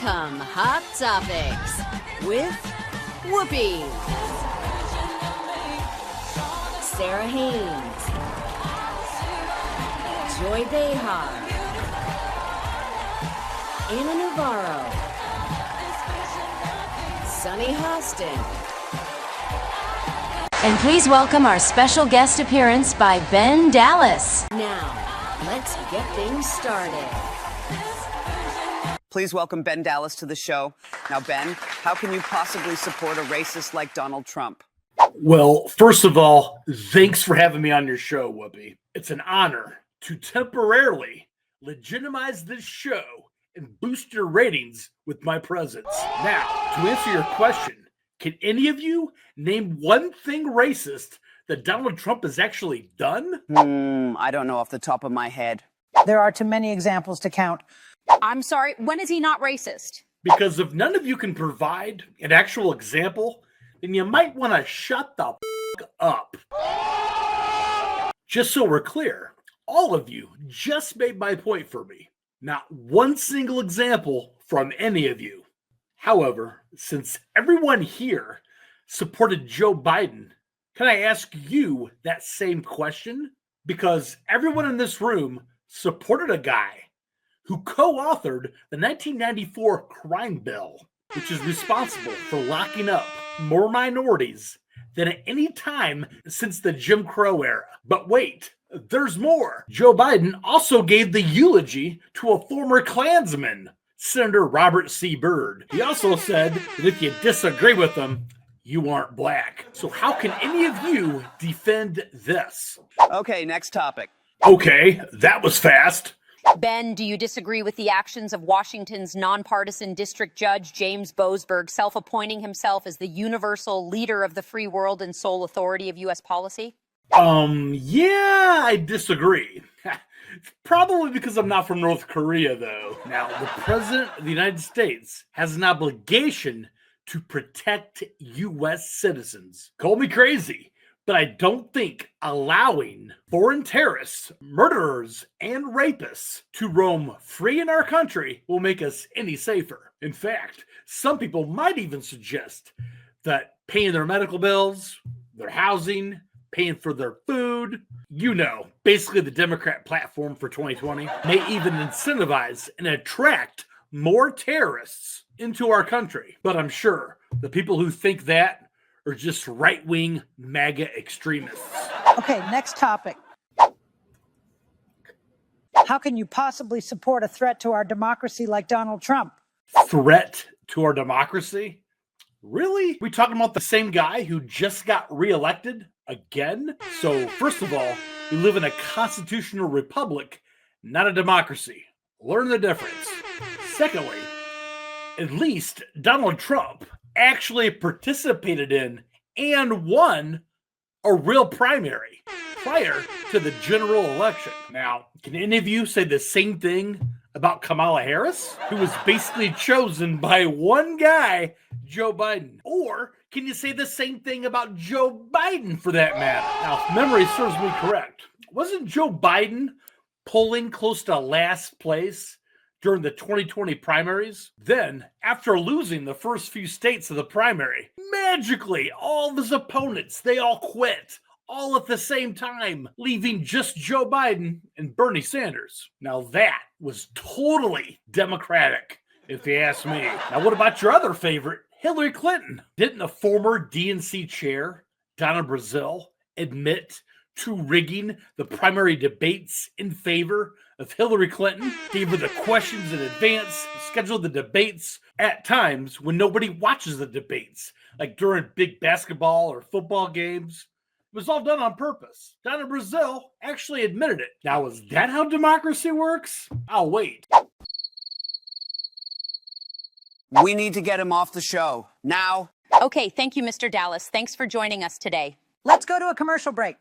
Welcome, Hot Topics with Whoopi, Sarah Haynes, Joy Behar, Anna Navarro, Sunny Hostin. And please welcome our special guest appearance by Ben Dallas. Now, let's get things started. Please welcome Ben Dallas to the show. Now, Ben, how can you possibly support a racist like Donald Trump? Well, first of all, thanks for having me on your show, Whoopi. It's an honor to temporarily legitimize this show and boost your ratings with my presence. Now, to answer your question, can any of you name one thing racist that Donald Trump has actually done? I don't know off the top of my head. There are too many examples to count. I'm sorry, when is he not racist? Because if none of you can provide an actual example, then you might want to shut the up. Just so we're clear, all of you just made my point for me. Not one single example from any of you. However, since everyone here supported Joe Biden, can I ask you that same question? Because everyone in this room supported a guy who co-authored the 1994 crime bill, which is responsible for locking up more minorities than at any time since the Jim Crow era. But wait, there's more. Joe Biden also gave the eulogy to a former Klansman, Senator Robert C. Byrd. He also said that if you disagree with him, you aren't black. So how can any of you defend this? Okay, next topic. Okay, that was fast. Ben, do you disagree with the actions of Washington's nonpartisan district judge James Boasberg self-appointing himself as the universal leader of the free world and sole authority of U.S. policy? Yeah, I disagree. Probably because I'm not from North Korea, though. Now, the President of the United States has an obligation to protect U.S. citizens. Call me crazy, but I don't think allowing foreign terrorists, murderers, and rapists to roam free in our country will make us any safer. In fact, some people might even suggest that paying their medical bills, their housing, paying for their food, basically the Democrat platform for 2020, may even incentivize and attract more terrorists into our country. But I'm sure the people who think that are just right-wing MAGA extremists. Okay, next topic. How can you possibly support a threat to our democracy like Donald Trump? Threat to our democracy? Really? We talking about the same guy who just got reelected again? So, first of all, we live in a constitutional republic, not a democracy. Learn the difference. Secondly, at least Donald Trump actually participated in and won a real primary prior to the general election. Now, can any of you say the same thing about Kamala Harris, who was basically chosen by one guy, Joe Biden? Or can you say the same thing about Joe Biden for that matter? Now, if memory serves me correct, wasn't Joe Biden polling close to last place during the 2020 primaries? Then, after losing the first few states of the primary, magically, all of his opponents, they all quit, all at the same time, leaving just Joe Biden and Bernie Sanders. Now that was totally Democratic, if you ask me. Now, what about your other favorite, Hillary Clinton? Didn't the former DNC chair, Donna Brazile, admit to rigging the primary debates in favor of Hillary Clinton, gave her the questions in advance, scheduled the debates at times when nobody watches the debates, like during big basketball or football games? It was all done on purpose. Donna Brazile actually admitted it. Now, is that how democracy works? I'll wait. We need to get him off the show. Now. Okay, thank you, Mr. Dallas. Thanks for joining us today. Let's go to a commercial break.